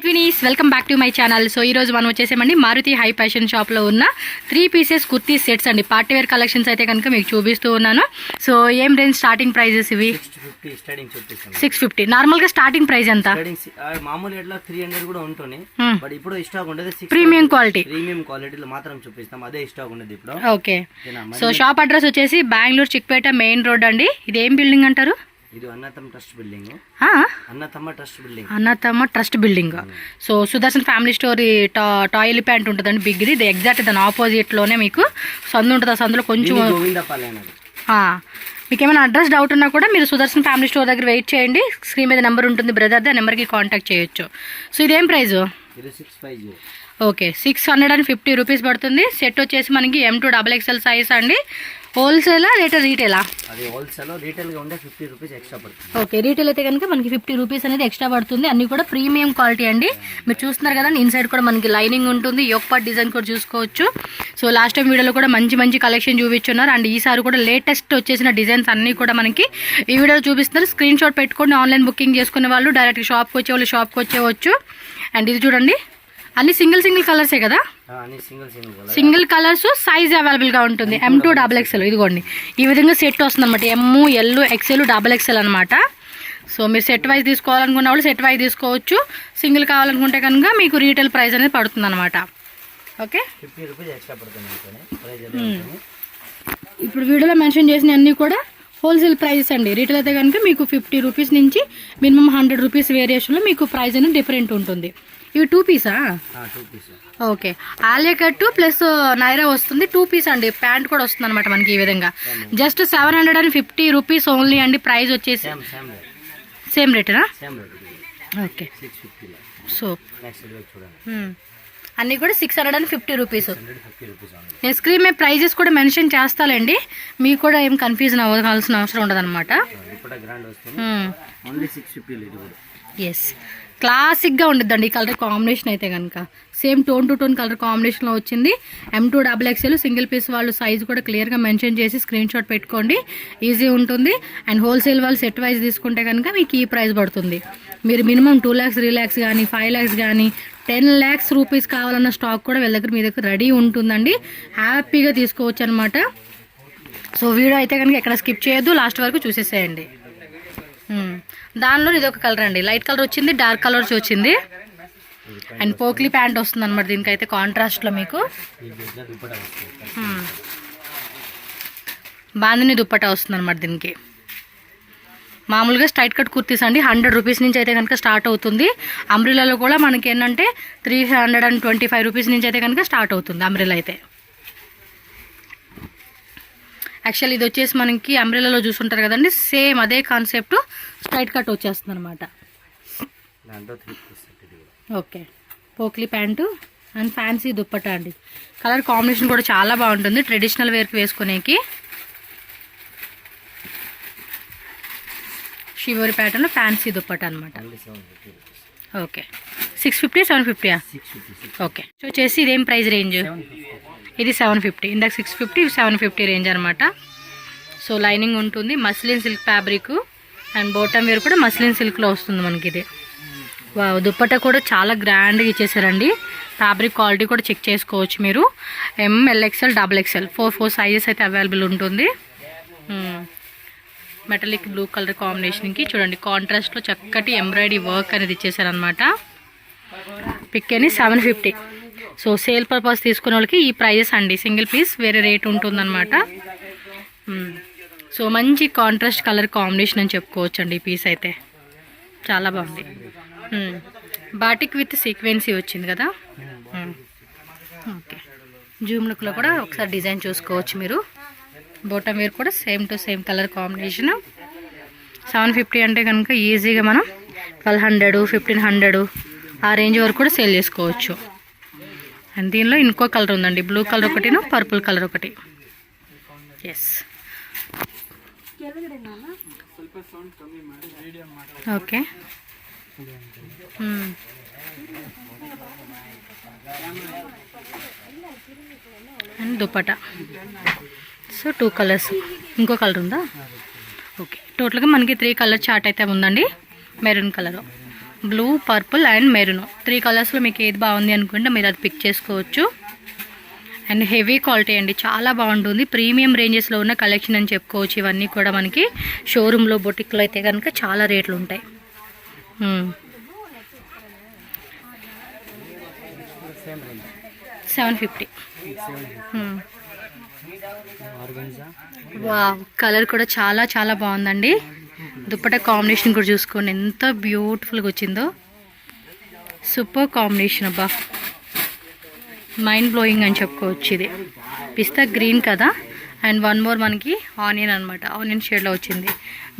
Twinnies welcome back to my channel. So ఈ రోజు మనం వచ్చేసేమండి మారుతి హై ఫ్యాషన్ షాప్లో ఉన్న 3 పీసెస్ కుర్తీ సెట్స్ అండి. పార్టీ వేర్ కలెక్షన్స్ అయితే కనుక మీకు చూపిస్తూ ఉన్నాను. సో ఏం రేంజ్ స్టార్టింగ్ ప్రైజెస్ ఇవి? 650. నార్మల్గా స్టార్టింగ్ ప్రైస్ ఎంత? మామూలు ఎట్లా 300 కూడా ఉంటుంది, బట్ ఇప్పుడు స్టాక్ ఉండదు. ప్రీమియం క్వాలిటీలో మాత్రం చూపిస్తాం, అదే స్టాక్ ఉండదు ఇప్పుడు. ఓకే, సో షాప్ అడ్రస్ వచ్చేసి బెంగళూరు చిక్పేట మెయిన్ రోడ్ అండి. ఇది ఏం బిల్డింగ్ అంటారు? ఇది Annathamma trust building. So Sudarshan family store టాయిల్ ప్యాంట్ ఉంటుందండి, బిగ్. ఇది ఎగ్జాక్ట్ దాని ఆపోజిట్ లోనే మీకు సందు ఉంటుంది. ఆ సందులో కొంచెం మీకు ఏమైనా అడ్రస్ డౌట్ ఉన్నా కూడా మీరు సుదర్శన్ ఫ్యామిలీ స్టోర్ దగ్గర వెయిట్ చేయండి. స్క్రీన్ మీద నెంబర్ ఉంటుంది బ్రదర్, ఆ నెంబర్కి కాంటాక్ట్ చేయొచ్చు. సో ఇదేం ప్రైజు? ఓకే, 650 రూపీస్ పడుతుంది. సెట్ వచ్చేసి మనకి M2 XXL సైజ్ అండి. హోల్సేలా లేదా రీటైలా? ఓకే, రీటైల్ అయితే కనుక మనకి 50 రూపీస్ అనేది ఎక్స్ట్రా పడుతుంది. అన్ని కూడా ప్రీమియం క్వాలిటీ అండి. మీరు చూస్తున్నారు కదా, ఇన్సైడ్ కూడా మనకి లైనింగ్ ఉంటుంది. యోక్ పార్ట్ డిజైన్ కూడా చూసుకోవచ్చు. సో లాస్ట్ టైం వీడియోలో కూడా మంచి కలెక్షన్ చూపించున్నారు. అండ్ ఈసారి కూడా లేటెస్ట్ వచ్చేసిన డిజైన్స్ అన్నీ కూడా మనకి ఈ వీడియోలో చూపిస్తున్నారు. స్క్రీన్ షాట్ పెట్టుకొని ఆన్లైన్ బుకింగ్ చేసుకునే వాళ్ళు డైరెక్ట్ షాప్కి వచ్చేవాళ్ళు షాప్కి వచ్చేవచ్చు. అండ్ ఇది చూడండి, అన్ని సింగిల్ కలర్సే కదా? సింగిల్ కలర్స్, సైజ్ అవైలబుల్ గా ఉంటుంది. M2 XXL. ఇదిగోండి, ఈ విధంగా సెట్ వస్తుంది అనమాట. M, L, XL, XXL అనమాట. సో మీరు సెట్ వైజ్ తీసుకోవాలనుకున్న వాళ్ళు సెట్ వైజ్ తీసుకోవచ్చు. సింగిల్ కావాలనుకుంటే కనుక మీకు రీటైల్ ప్రైస్ అనేది పడుతుంది అనమాట. ఓకే, ఇప్పుడు వీడియోలో మెన్షన్ చేసిన అన్ని కూడా హోల్సేల్ ప్రైజెస్ అండి. రీటైల్ అయితే కనుక మీకు 50 రూపీస్ నుంచి మినిమం 100 రూపీస్ వేరియేషన్లో మీకు ప్రైస్ అనేది డిఫరెంట్ ఉంటుంది. ఇవి 2 Pisa? Okay, Alia cut plus Naira వస్తుంది. 2 పీస్ అండి. ప్యాంట్ కూడా వస్తుంది అనమాట మనకి ఈ విధంగా. జస్ట్ 750 రూపీస్ ఓన్లీ అండి. ప్రైస్ వచ్చేసి సేమ్ రేటేనా? ఓకే, సో అన్నీ కూడా 650 రూపీస్. నేను స్క్రీన్ మీద ప్రైజెస్ కూడా మెన్షన్ చేస్తానండి, మీకు కూడా ఏం కన్ఫ్యూజన్ అవ్వాల్సిన అవసరం ఉండదు అనమాట. ఎస్, క్లాసిక్గా ఉండిద్దండి ఈ కలర్ కాంబినేషన్ అయితే కనుక. Same tone to tone colour కాంబినేషన్లో వచ్చింది. M2 XXL సింగిల్ పీస్ వాళ్ళు సైజ్ కూడా క్లియర్గా మెన్షన్ చేసి స్క్రీన్ షాట్ పెట్టుకోండి, ఈజీ ఉంటుంది. అండ్ హోల్సేల్ వాళ్ళు సెట్ వైజ్ తీసుకుంటే కనుక మీకు ఈ ప్రైస్ పడుతుంది. మీరు మినిమం 2 lakhs 3 lakhs కానీ 5 lakhs కానీ 10 lakhs రూపీస్ కావాలన్న స్టాక్ కూడా వీళ్ళ దగ్గర మీ దగ్గర రెడీ ఉంటుందండి. హ్యాపీగా తీసుకోవచ్చు అనమాట. సో వీడియో అయితే కనుక ఎక్కడ స్కిప్ చేయొద్దు, లాస్ట్ వరకు చూసేసేయండి. దానిలో ఇది ఒక కలర్ అండి, లైట్ కలర్ వచ్చింది, డార్క్ కలర్ వచ్చింది. అండ్ పోక్లీ ప్యాంట్ వస్తుంది అనమాట దీనికైతే కాంట్రాస్ట్లో మీకు. బాందిని దుప్పటా వస్తుంది అనమాట దీనికి. మామూలుగా స్ట్రైట్ కట్ కుర్తీస్ అండి 100 రూపీస్ నుంచి అయితే కనుక స్టార్ట్ అవుతుంది. అంబ్రిల్లాలో కూడా మనకి ఏంటంటే 325 రూపీస్ నుంచి అయితే కనుక స్టార్ట్ అవుతుంది అంబ్రిల్లా అయితే. యాక్చువల్లీ ఇది వచ్చేసి మనకి అంబ్రెల్లాలో చూసుంటారు కదండి, సేమ్ అదే కాన్సెప్ట్ స్ట్రైట్ కట్ వచ్చేస్తుంది అనమాట. Okay, పోక్లీ pant and fancy dupatta అండి. కలర్ కాంబినేషన్ కూడా చాలా బాగుంటుంది ట్రెడిషనల్ వేర్కి వేసుకునేకి. షివోరి ప్యాటర్న్ ఫ్యాన్సీ దుప్పటా అనమాట. ఓకే, 650 750. ఓకే, సో వచ్చేసి ఇదేం ప్రైస్ రేంజ్? ఇది 750. ఇందాక 650, 750 రేంజ్ అనమాట. సో లైనింగ్ ఉంటుంది, muslin silk fabric. And bottom wear కూడా మస్లిన్ సిల్క్లో వస్తుంది మనకి ఇది. దుప్పట్టా కూడా చాలా గ్రాండ్గా ఇచ్చేసారండి. ఫ్యాబ్రిక్ క్వాలిటీ కూడా చెక్ చేసుకోవచ్చు మీరు. M, L, XL, XXL 4 sizes అయితే అవైలబుల్ ఉంటుంది. మెటాలిక్ బ్లూ కలర్ కాంబినేషన్కి చూడండి, కాంట్రాస్ట్లో చక్కటి ఎంబ్రాయిడరీ వర్క్ అనేది ఇచ్చేసారనమాట. పిక్ అని 750. సో సేల్ పర్పస్ తీసుకునే వాళ్ళకి ఈ ప్రైజెస్ అండి. సింగిల్ పీస్ వేరే రేట్ ఉంటుందన్నమాట. సో మంచి కాంట్రాస్ట్ కలర్ కాంబినేషన్ అని చెప్పుకోవచ్చు అండి. ఈ పీస్ అయితే చాలా బాగుంది. బాటిక్ విత్ సీక్వెన్సీ వచ్చింది కదా. ఓకే, జూమ్ లుక్లో కూడా ఒకసారి డిజైన్ చూసుకోవచ్చు మీరు. బాటమ్ వేర్ కూడా same to same colour combination. 750 అంటే కనుక ఈజీగా మనం 1200 1500 ఆ రేంజ్ వరకు కూడా సేల్ చేసుకోవచ్చు. అండ్ దీనిలో ఇంకో కలర్ ఉందండి, బ్లూ కలర్ ఒకటిను పర్పుల్ కలర్ ఒకటి. Yes, okay. And dupatta. So 2 colours, ఇంకో కలర్ ఉందా? ఓకే, టోటల్గా మనకి 3 కలర్ చార్ట్ అయితే ఉందండి. Maroon colour, blue, purple and maroon 3 కలర్స్లో మీకు ఏది బాగుంది అనుకుంటే మీరు అది పిక్ చేసుకోవచ్చు. అండ్ హెవీ క్వాలిటీ అండి, చాలా బాగుంటుంది. ప్రీమియం రేంజెస్లో ఉన్న కలెక్షన్ అని చెప్పుకోవచ్చు. ఇవన్నీ కూడా మనకి షోరూంలో బొటిక్లో అయితే కనుక చాలా రేట్లు ఉంటాయి. 750. వావ్, కలర్ కూడా చాలా చాలా బాగుందండి. దుప్పట కాంబినేషన్ కూడా చూసుకోండి ఎంత బ్యూటిఫుల్గా వచ్చిందో. సూపర్ కాంబినేషన్ అబ్బా, మైండ్ బ్లోయింగ్ అని చెప్పుకోవచ్చు. ఇది పిస్తా గ్రీన్ కదా, అండ్ వన్ మోర్ మనకి ఆనియన్ అనమాట, ఆనియన్ షేడ్లో వచ్చింది.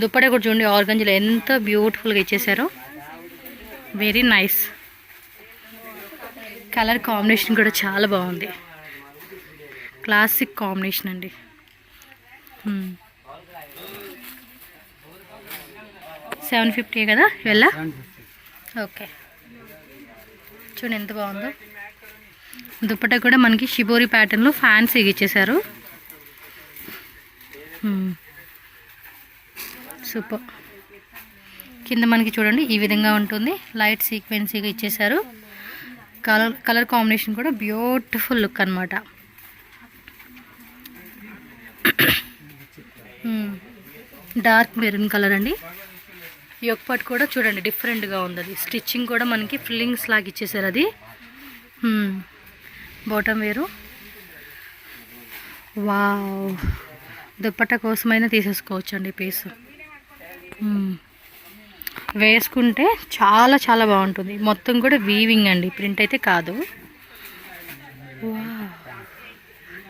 దుప్పట కూడా చూడండి ఆర్గంజీలో ఎంత బ్యూటిఫుల్గా ఇచ్చేసారో. Very nice. కలర్ కాంబినేషన్ కూడా చాలా బాగుంది, క్లాసిక్ కాంబినేషన్ అండి. 750 కదా వెళ్ళా. ఓకే, చూడండి ఎంత బాగుందో. దుప్పట కూడా మనకి షిబోరి ప్యాటర్న్లో ఫ్యాన్సీగా ఇచ్చేసారు. సూపర్. కింద మనకి చూడండి ఈ విధంగా ఉంటుంది, లైట్ సీక్వెన్సీగా ఇచ్చేసారు. కలర్ కాంబినేషన్ కూడా బ్యూటిఫుల్ లుక్ అనమాట. డార్క్ మెరూన్ కలర్ అండి. యోక్ పార్ట్ కూడా చూడండి డిఫరెంట్గా ఉంది. అది స్టిచ్చింగ్ కూడా మనకి ఫిల్లింగ్స్ లాగా ఇచ్చేసారు. అది బాటమ్ వేరు. వావ్, దుప్పట్ట కోసమైనా తీసేసుకోవచ్చు అండి పీస్. వేసుకుంటే చాలా చాలా బాగుంటుంది. మొత్తం కూడా వీవింగ్ అండి, ప్రింట్ అయితే కాదు.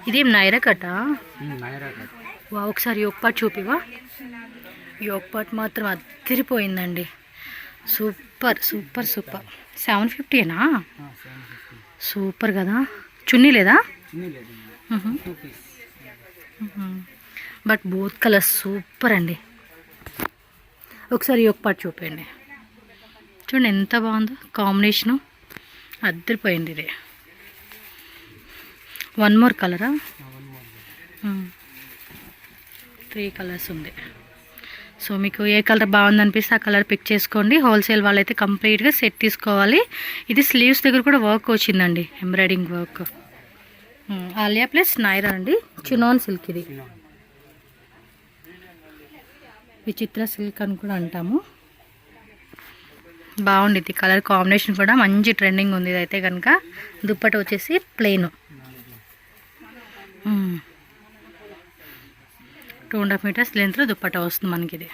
ఇదేం నైరా కట్టా? వా, ఒకసారి యోక్ పార్ట్ చూపివా. యోక్ పార్ట్ మాత్రం అదిరిపోయిందండి. Super super super. 750ఏనా? సూపర్ కదా. చున్నీ లేదా? బట్ బోత్ కలర్స్ సూపర్ అండి. ఒకసారి యోక్ పార్ట్ చూపండి. చూడండి ఎంత బాగుందో కాంబినేషను, అదిరిపోయింది. ఇది వన్ మోర్ కలరా? 3 కలర్స్ ఉంది. సో మీకు ఏ కలర్ బాగుందనిపిస్తే ఆ కలర్ పిక్ చేసుకోండి. హోల్సేల్ వాళ్ళైతే కంప్లీట్గా సెట్ తీసుకోవాలి. ఇది స్లీవ్స్ దగ్గర కూడా వర్క్ వచ్చిందండి, embroidering work. Alia plus Naira అండి. చినాన్ సిల్క్, ఇది విచిత్ర సిల్క్ అని కూడా అంటాము. బాగుండిద్ది. కలర్ కాంబినేషన్ కూడా మంచి ట్రెండింగ్ ఉంది. ఇదైతే కనుక దుప్పట వచ్చేసి ప్లెయిన్, 2.5 మీటర్స్ లెంత్లో దుప్పట వస్తుంది మనకి. ఇది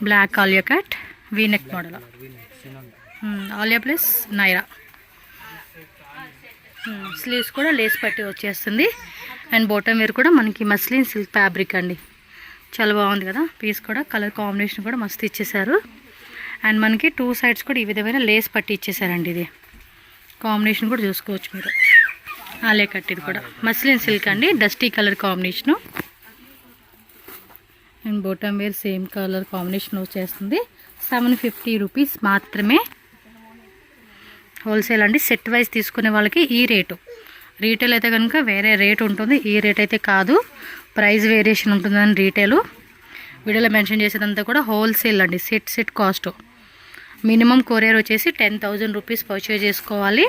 black Alia cut V neck model, Alia plus Naira. Sleeves కూడా లేస్ పట్టి వచ్చేస్తుంది. అండ్ బాటమ్ వేర్ కూడా మనకి మస్లిన్ సిల్క్ ఫ్యాబ్రిక్ అండి. చాలా బాగుంది కదా పీస్ కూడా. కలర్ కాంబినేషన్ కూడా మస్తు ఇచ్చేసారు. అండ్ మనకి 2 సైడ్స్ కూడా ఈ విధమైన లేస్ పట్టి ఇచ్చేసారండి. ఇది కాంబినేషన్ కూడా చూసుకోవచ్చు మీరు. ఆలే కట్, ఇది కూడా మస్లిన్ సిల్క్ అండి, dusty colour combination. And bottom wear same colour combination వచ్చేస్తుంది. 750 రూపీస్ మాత్రమే. హోల్సేల్ అండి. సెట్ వైజ్ తీసుకునే వాళ్ళకి ఈ రేటు. రీటైల్ అయితే కనుక వేరే రేట్ ఉంటుంది, ఈ రేట్ అయితే కాదు. ప్రైస్ వేరియేషన్ ఉంటుందని రీటైలు. వీడియోలో మెన్షన్ చేసేదంతా కూడా హోల్సేల్ అండి. సెట్ కాస్ట్ మినిమం కొరియర్ వచ్చేసి 10,000 రూపీస్ పర్చేజ్ చేసుకోవాలి.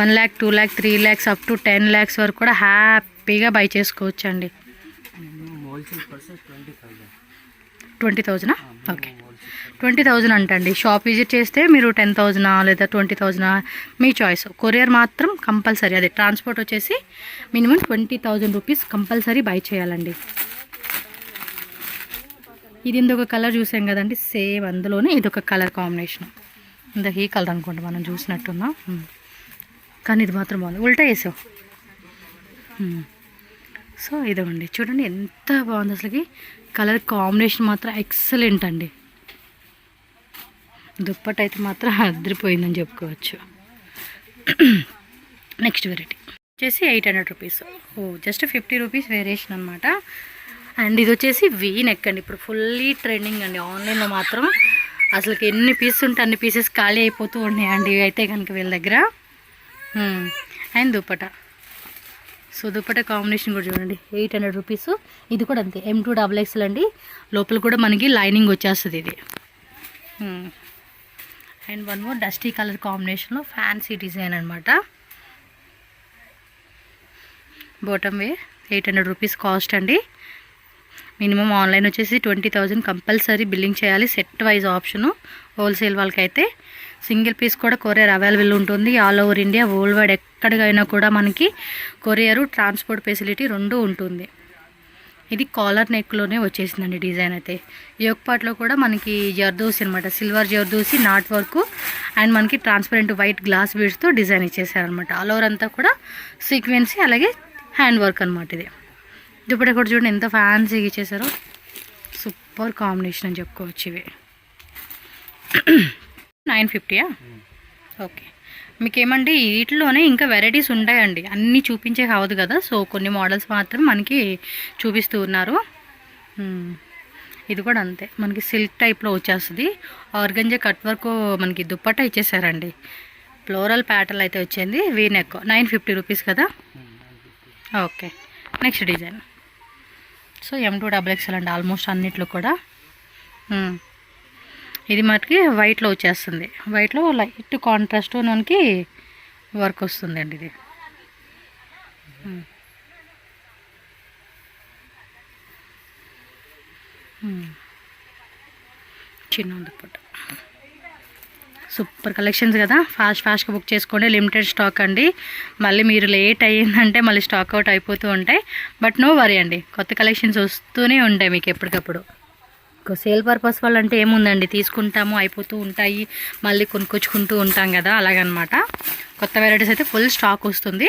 1 lakh, 2 lakh, 3 lakhs up to 10 lakhs వరకు కూడా హ్యాపీగా బై చేసుకోవచ్చు అండి. 20,000? ఓకే, 20,000 అంటండి. షాప్ విజిట్ చేస్తే మీరు 10,000 లేదా 20,000 మీ చాయిస్. కొరియర్ మాత్రం కంపల్సరీ. అదే ట్రాన్స్పోర్ట్ వచ్చేసి మినిమం 20,000 రూపీస్ కంపల్సరీ బై చేయాలండి. ఇది ఇంకొక కలర్ చూసాం కదండి, సేమ్ అందులోనే ఇదొక కలర్ కాంబినేషన్. ఇందాక ఈ కలర్ అనుకుంటా మనం చూసినట్టున్నాం, కానీ ఇది మాత్రం బాగుంది. ఉల్టా వేసావు. సో ఇదండి, చూడండి ఎంత బాగుంది అసలుకి. కలర్ కాంబినేషన్ మాత్రం ఎక్సలెంట్ అండి. దుప్పట అయితే మాత్రం అదిరిపోయిందని చెప్పుకోవచ్చు. నెక్స్ట్ వెరైటీ వచ్చేసి 800 రూపీస్. జస్ట్ 50 రూపీస్ వేరియేషన్ అనమాట. అండ్ ఇది వచ్చేసి వీ నెక్ అండి. ఇప్పుడు ఫుల్లీ ట్రెండింగ్ అండి ఆన్లైన్లో మాత్రం. అసలు ఎన్ని పీసెస్ ఉంటే అన్ని పీసెస్ ఖాళీ అయిపోతూ ఉన్నాయండి ఇవి అయితే కనుక వీళ్ళ దగ్గర. And dupatta so dupatta combination కూడా చూడండి 800 రూపీస్. ఇది కూడా అంతే M2XXL అండి. లోపల కూడా మనకి లైనింగ్ వచ్చేస్తుంది ఇది. And one more dusty colour కాంబినేషన్లో ఫ్యాన్సీ డిజైన్ అనమాట. బాటమ్ వే 800 రూపీస్ కాస్ట్ అండి. మినిమం ఆన్లైన్ వచ్చేసి 20,000 కంపల్సరీ బిల్లింగ్ చేయాలి. Set wise option. హోల్సేల్ వాళ్ళకైతే సింగిల్ పీస్ కూడా కొరియర్ అవైలబుల్ ఉంటుంది. All over India world wide ఎక్కడికైనా కూడా మనకి కొరియరు ట్రాన్స్పోర్ట్ ఫెసిలిటీ రెండు ఉంటుంది. ఇది కాలర్ నెక్లోనే వచ్చేసిందండి డిజైన్ అయితే. యోక్ పార్ట్లో కూడా మనకి జర్దోసి అనమాట, silver zardozi knot work and మనకి ట్రాన్స్పరెంట్ వైట్ గ్లాస్ బీడ్స్తో డిజైన్ ఇచ్చేసారనమాట. ఆల్ ఓవర్ అంతా కూడా సీక్వెన్సీ అలాగే హ్యాండ్ వర్క్ అనమాట. ఇది దుప్పట కూడా చూడండి ఎంత ఫ్యాన్సీగా ఇచ్చేసారో. సూపర్ కాంబినేషన్ అని చెప్పుకోవచ్చు. ఇవి 950యా? ఓకే. మీకు ఏమండి వీటిలోనే ఇంకా వెరైటీస్ ఉంటాయండి, అన్నీ చూపించే కావద్దు కదా. సో కొన్ని మోడల్స్ మాత్రం మనకి చూపిస్తూ ఉన్నారు. ఇది కూడా అంతే మనకి సిల్క్ టైప్లో వచ్చేస్తుంది. ఆర్గంజా కట్ వర్క్ మనకి దుప్పట్ట ఇచ్చేసారండి. ఫ్లోరల్ ప్యాటర్న్ అయితే వచ్చింది. వీ నెక్ 950 రూపీస్ కదా. Okay. Next design. So M2XXL అండి ఆల్మోస్ట్ అన్నిట్లో కూడా. ఇది మనకి వైట్లో వచ్చేస్తుంది. వైట్లో లైట్ కాంట్రాస్ట్ మనకి వర్క్ వస్తుందండి. ఇది చిన్న దుప్పట్ట. సూపర్ కలెక్షన్స్ కదా. ఫాస్ట్గా బుక్ చేసుకోండి. లిమిటెడ్ స్టాక్ అండి. మళ్ళీ మీరు లేట్ అయ్యిందంటే మళ్ళీ స్టాక్ అవుట్ అయిపోతూ ఉంటాయి. బట్ నో వరీ అండి, కొత్త కలెక్షన్స్ వస్తూనే ఉంటాయి మీకు ఎప్పటికప్పుడు. సేల్ పర్పస్ వాళ్ళంటే ఏముందండి, తీసుకుంటాము అయిపోతూ ఉంటాయి, మళ్ళీ కొనుక్కొచ్చుకుంటూ ఉంటాం కదా, అలాగనమాట. కొత్త వెరైటీస్ అయితే ఫుల్ స్టాక్ వస్తుంది.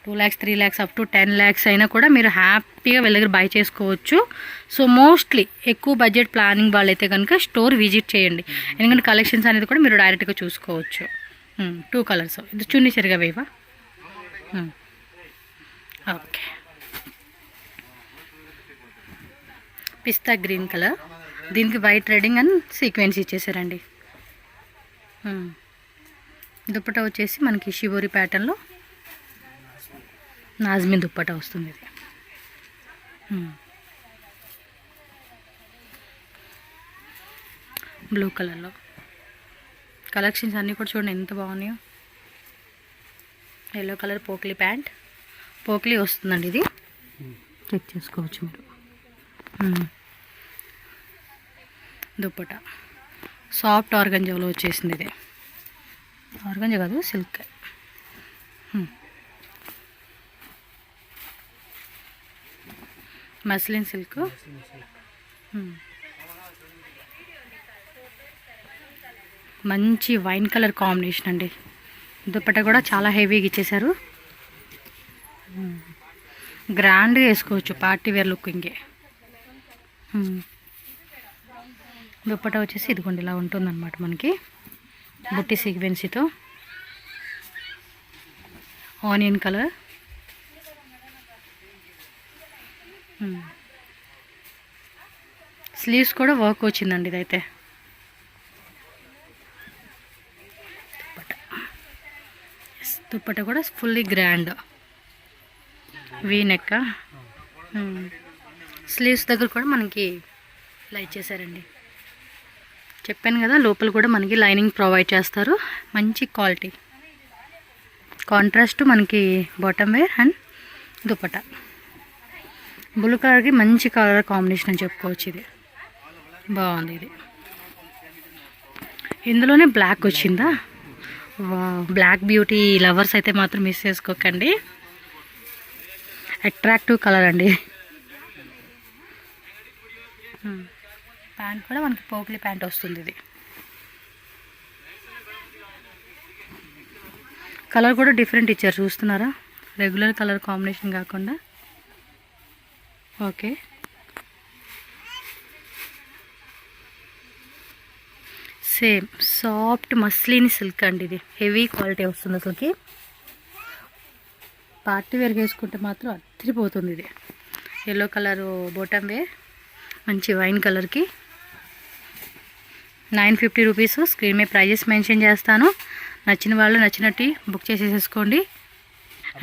2 lakhs 3 lakhs up to 10 lakhs అయినా కూడా మీరు హ్యాపీగా వీళ్ళ దగ్గర బై చేసుకోవచ్చు. సో మోస్ట్లీ ఎక్కువ బడ్జెట్ ప్లానింగ్ వాళ్ళైతే కనుక స్టోర్ విజిట్ చేయండి. ఎందుకంటే కలెక్షన్స్ అనేది కూడా మీరు డైరెక్ట్గా చూసుకోవచ్చు. 2 కలర్స్. ఇది చున్నీ సరిగా వేవా? ఓకే. పిస్తా గ్రీన్ కలర్, దీనికి వైట్ థ్రెడింగ్ అండ్ సీక్వెన్స్ ఇచ్చేసారండి. దుప్పట వచ్చేసి మనకి షిబోరి ప్యాటర్న్లో నాజ్మిన్ దుప్పట వస్తుంది. ఇది బ్లూ కలర్లో కలెక్షన్స్ అన్నీ కూడా చూడండి ఎంత బాగున్నాయో. ఎల్లో కలర్ పోక్లీ ప్యాంట్, పోక్లీ వస్తుందండి. ఇది చెక్ చేసుకోవచ్చు మీరు. దుప్పట సాఫ్ట్ ఆర్గంజాలో వచ్చేసింది. ఇది ఆర్గంజా కాదు, సిల్క్. Muslin silk. మంచి వైన్ కలర్ కాంబినేషన్ అండి. దుప్పట కూడా చాలా హెవీగా ఇచ్చేసారు. గ్రాండ్గా వేసుకోవచ్చు, పార్టీ వేర్ లుకింగే. దుప్పట వచ్చేసి ఇదిగోండి ఇలా ఉంటుందన్నమాట మనకి బుట్టి సీక్వెన్సీతో. Onion colour. స్లీవ్స్ కూడా వర్క్ వచ్చిందండి ఇదైతే. దుప్పట కూడా fully grand V neck. Sleeves దగ్గర కూడా మనకి ఇలా ఇచ్చేసారండి. చెప్పాను కదా, లోపల కూడా మనకి లైనింగ్ ప్రొవైడ్ చేస్తారు. మంచి క్వాలిటీ కాంట్రాస్ట్ మనకి bottom wear and dupatta. Blue కలర్కి మంచి కలర్ కాంబినేషన్ అని చెప్పుకోవచ్చు. ఇది బాగుంది. ఇది ఇందులోనే బ్లాక్ వచ్చిందా? బ్లాక్ బ్యూటీ లవర్స్ అయితే మాత్రం మిస్ చేసుకోకండి. అట్రాక్టివ్ కలర్ అండి. ప్యాంట్ కూడా మనకి పోక్లీ ప్యాంట్ వస్తుంది. ఇది కలర్ కూడా డిఫరెంట్ ఇచ్చారు, చూస్తున్నారా? రెగ్యులర్ కలర్ కాంబినేషన్ కాకుండా. Okay. Same soft muslin silk అండి. ఇది హెవీ క్వాలిటీ వస్తుంది. అసలుకి పార్టీ వేర్ వేసుకుంటే మాత్రం అదిరిపోతుంది. ఇది ఎల్లో కలర్ బాటమ్ వేర్, మంచి వైన్ కలర్కి 950 రూపీస్. స్క్రీన్ మీద ప్రైజెస్ మెన్షన్ చేస్తాను. నచ్చిన వాళ్ళు నచ్చినట్టు బుక్ చేసేసుకోండి.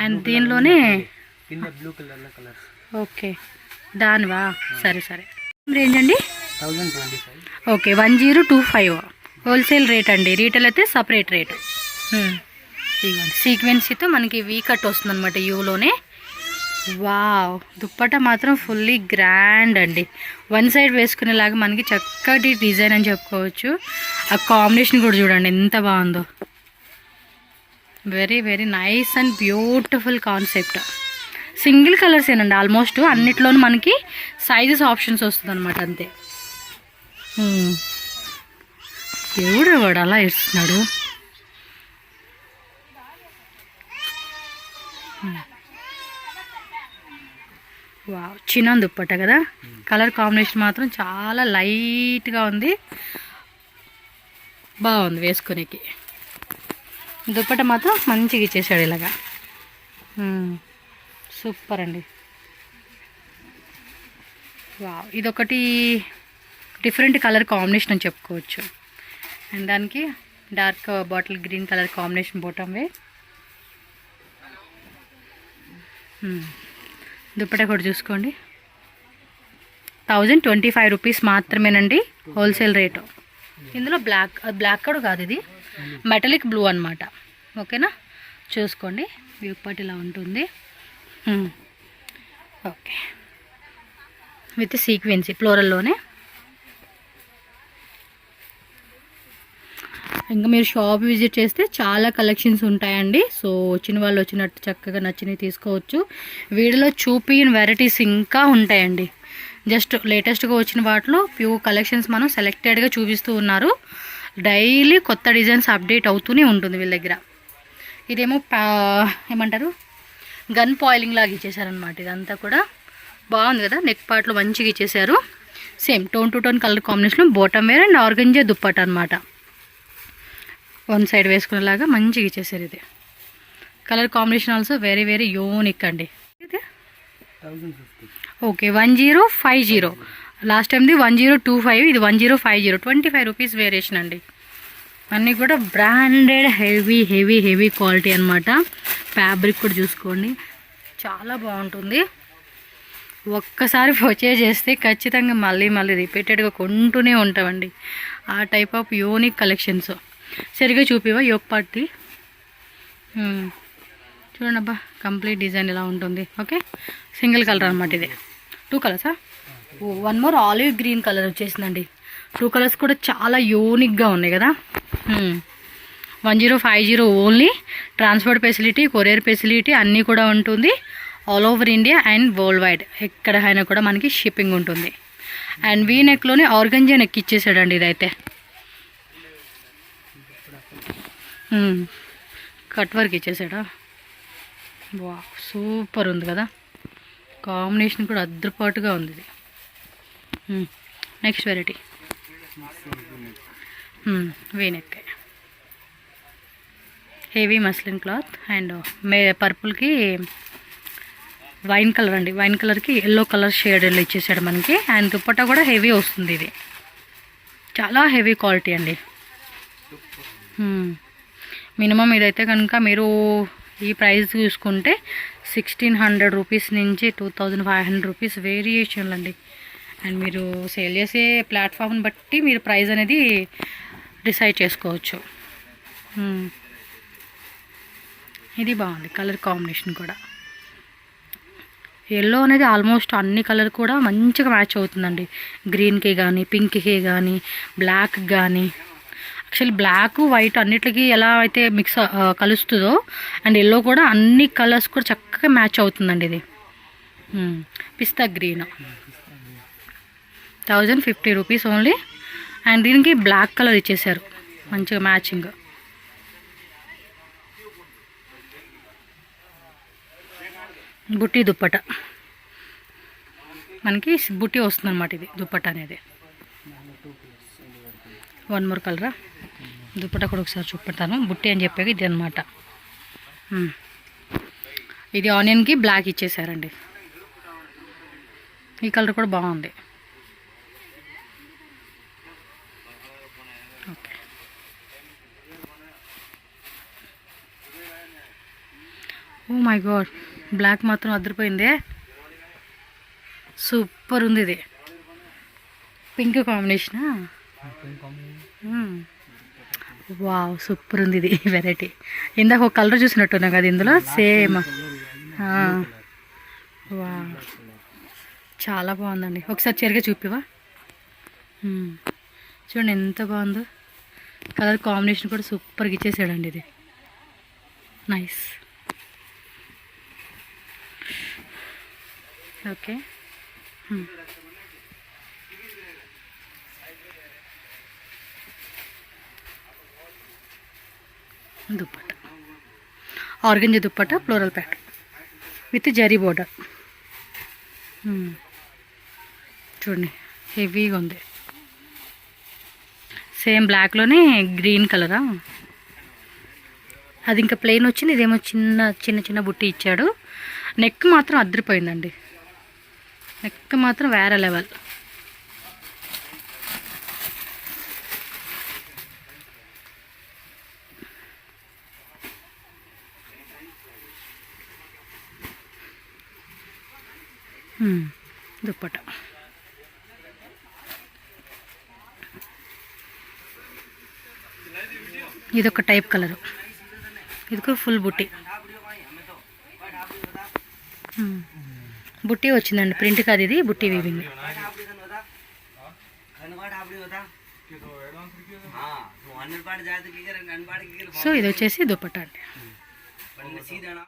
అండ్ దీనిలోనే కింద బ్లూ కలర్స్ ఓకే దానివా, సరే సరే. రేంజ్ అండి 1025. ఓకే 1025 హోల్సేల్ రేట్ అండి, రీటైల్ అయితే సపరేట్ రేటు. ఇదిగోండి సీక్వెన్సీతో మనకి వీ కట్ వస్తుంది అనమాట యూలోనే. వావ్, దుప్పట మాత్రం ఫుల్లీ గ్రాండ్ అండి. వన్ సైడ్ వేసుకునేలాగా మనకి చక్కటి డిజైన్ అని చెప్పుకోవచ్చు. ఆ కాంబినేషన్ కూడా చూడండి ఎంత బాగుందో. Very very nice and beautiful concept. Single colours ఏనండి ఆల్మోస్ట్ అన్నిట్లోనూ మనకి సైజెస్ ఆప్షన్స్ వస్తుంది అనమాట అంతే. ఎవడు వాడు అలా ఇస్తున్నాడు. వావ్, చిన్న దుప్పట కదా, కలర్ కాంబినేషన్ మాత్రం చాలా లైట్గా ఉంది, బాగుంది వేసుకునేకి. దుప్పట మాత్రం మంచిగా ఇచ్చేసాడు ఇలాగా. సూపర్ అండి. వావ్, ఇదొకటి డిఫరెంట్ కలర్ కాంబినేషన్ అని చెప్పుకోవచ్చు. అండ్ దానికి dark bottle green colour combination bottom wear. దుప్పట కూడా చూసుకోండి, 1025 రూపీస్ మాత్రమేనండి హోల్సేల్ రేటు. ఇందులో బ్లాక్ కూడా కాదు, ఇది మెటలిక్ బ్లూ అనమాట. ఓకేనా, చూసుకోండి వ్యూ పార్ట్ ఇలా ఉంటుంది. ఓకే, విత్ సీక్వెన్సీ ఫ్లోరల్లోనే. ఇంకా మీరు షాప్ విజిట్ చేస్తే చాలా కలెక్షన్స్ ఉంటాయండి. సో వచ్చిన వాళ్ళు వచ్చినట్టు చక్కగా నచ్చినవి తీసుకోవచ్చు. వీడియోలో చూపిన వెరైటీస్ ఇంకా ఉంటాయండి. జస్ట్ లేటెస్ట్గా వచ్చిన వాటిలో ఫ్యూ కలెక్షన్స్ మనం సెలెక్టెడ్గా చూపిస్తూ ఉన్నారు. డైలీ కొత్త డిజైన్స్ అప్డేట్ అవుతూనే ఉంటుంది వీళ్ళ దగ్గర. ఇదేమో ఏమంటారు, గన్ పాయిలింగ్ లాగా ఇచ్చేసారనమాట. ఇదంతా కూడా బాగుంది కదా, నెక్ పార్ట్లో మంచిగా ఇచ్చేసారు. Same tone to tone colour combination bottom wear and organza dupatta అనమాట. వన్ సైడ్ వేసుకునేలాగా మంచిగా ఇచ్చేసారు. ఇది colour combination also very very unique అండి. ఇది 1050. ఓకే 1050. లాస్ట్ టైంది 1025, ఇది 1050, 25 రూపీస్ వేరియేషన్ అండి. అన్నీ కూడా branded heavy heavy heavy quality అనమాట. ఫ్యాబ్రిక్ కూడా చూసుకోండి చాలా బాగుంటుంది. ఒక్కసారి పర్చేజ్ చేస్తే ఖచ్చితంగా మళ్ళీ మళ్ళీ రిపీటెడ్గా కొంటూనే ఉంటామండి. ఆ టైప్ ఆఫ్ యూనిక్ కలెక్షన్స్. సరిగా చూపివా యోక్ పార్ట్ది, చూడండి అబ్బా, కంప్లీట్ డిజైన్ ఇలా ఉంటుంది. ఓకే, సింగిల్ కలర్ అనమాట. ఇది 2 కలర్సా, one more olive green colour వచ్చేసిందండి. 2 కలర్స్ కూడా చాలా యూనిక్గా ఉన్నాయి కదా. 1050 only. Transport facility, courier facility అన్నీ కూడా ఉంటుంది. All over India and worldwide ఎక్కడైనా కూడా మనకి షిప్పింగ్ ఉంటుంది. అండ్ వీ నెక్లోనే ఆర్గంజా నెక్ ఇచ్చేసాడండి. ఇదైతే కట్ వర్క్ ఇచ్చేసాడా. వా, సూపర్ ఉంది కదా, కాంబినేషన్ కూడా అద్భుతపాటుగా ఉంది ఇది. Next variety V neck, heavy muslin cloth and పర్పుల్కి వైన్ కలర్ అండి. వైన్ కలర్కి ఎల్లో కలర్ షేడ్లో ఇచ్చేసాడు మనకి. అండ్ దుప్పట్టా కూడా హెవీ వస్తుంది. ఇది చాలా హెవీ క్వాలిటీ అండి. మినిమం ఇదైతే కనుక మీరు ఈ ప్రైస్ చూసుకుంటే 1600 రూపీస్ నుంచి 2500 రూపీస్ వేరియేషన్లు అండి. అండ్ మీరు సేల్ చేసే ప్లాట్ఫామ్ని బట్టి మీరు ప్రైస్ అనేది డిసైడ్ చేసుకోవచ్చు. ఇది బాగుంది కలర్ కాంబినేషన్ కూడా. ఎల్లో అనేది ఆల్మోస్ట్ అన్ని కలర్ కూడా మంచిగా మ్యాచ్ అవుతుందండి. గ్రీన్కి కానీ, పింక్కి కానీ, బ్లాక్ కానీ. యాక్చువల్లీ బ్లాక్ వైట్ అన్నిటికీ ఎలా అయితే మిక్స్ కలుస్తుందో అండ్ ఎల్లో కూడా అన్ని కలర్స్ కూడా చక్కగా మ్యాచ్ అవుతుందండి. ఇది పిస్తా గ్రీన్ 1050 రూపీస్ ఓన్లీ. అండ్ దీనికి బ్లాక్ కలర్ ఇచ్చేసారు మంచిగా మ్యాచింగ్. బుట్టి దుప్పట మనకి బుట్టి వస్తుంది అనమాట. ఇది దుప్పట అనేది వన్ మోర్ కలరా. దుప్పట కూడా ఒకసారి చూపెడతాను. బుట్టి అని చెప్పాక ఇది అనమాట. ఇది ఆనియన్కి బ్లాక్ ఇచ్చేసారండి. ఈ కలర్ కూడా బాగుంది. Okay, oh my god, black మాత్రం అదిరిపోయిందే, సూపర్ ఉంది ఇది. పింక్ కాంబినేషనా? వావ్, సూపర్ ఉంది ఇది వెరైటీ. ఇందాక ఒక కలర్ చూసినట్టున్నా కదా ఇందులో, సేమ్. వావ్, చాలా బాగుందండి. ఒకసారి చెరిగా చూపివా? చూడండి ఎంత బాగుందో, కలర్ కాంబినేషన్ కూడా సూపర్గా ఇచ్చేసాడండి ఇది. Nice. Okay, dupatta, organza dupatta, floral pattern with zari border. చూడండి హెవీగా ఉంది. సేమ్ బ్లాక్లోనే గ్రీన్ కలరా, అది ఇంకా ప్లెయిన్ వచ్చింది, ఇదేమో చిన్న చిన్న చిన్న బుట్టి ఇచ్చాడు. నెక్ మాత్రం అదిరిపోయిందండి, నెక్ మాత్రం వేరే లెవెల్. దుప్పట, ఇదొక టైప్ కలరు, ఇదిగో ఫుల్ బుట్టి. బుట్టి వచ్చిందండి, ప్రింట్ కాదు ఇది, బుట్టి వీవింగ్. సో ఇది వచ్చేసి దుప్పట అండి.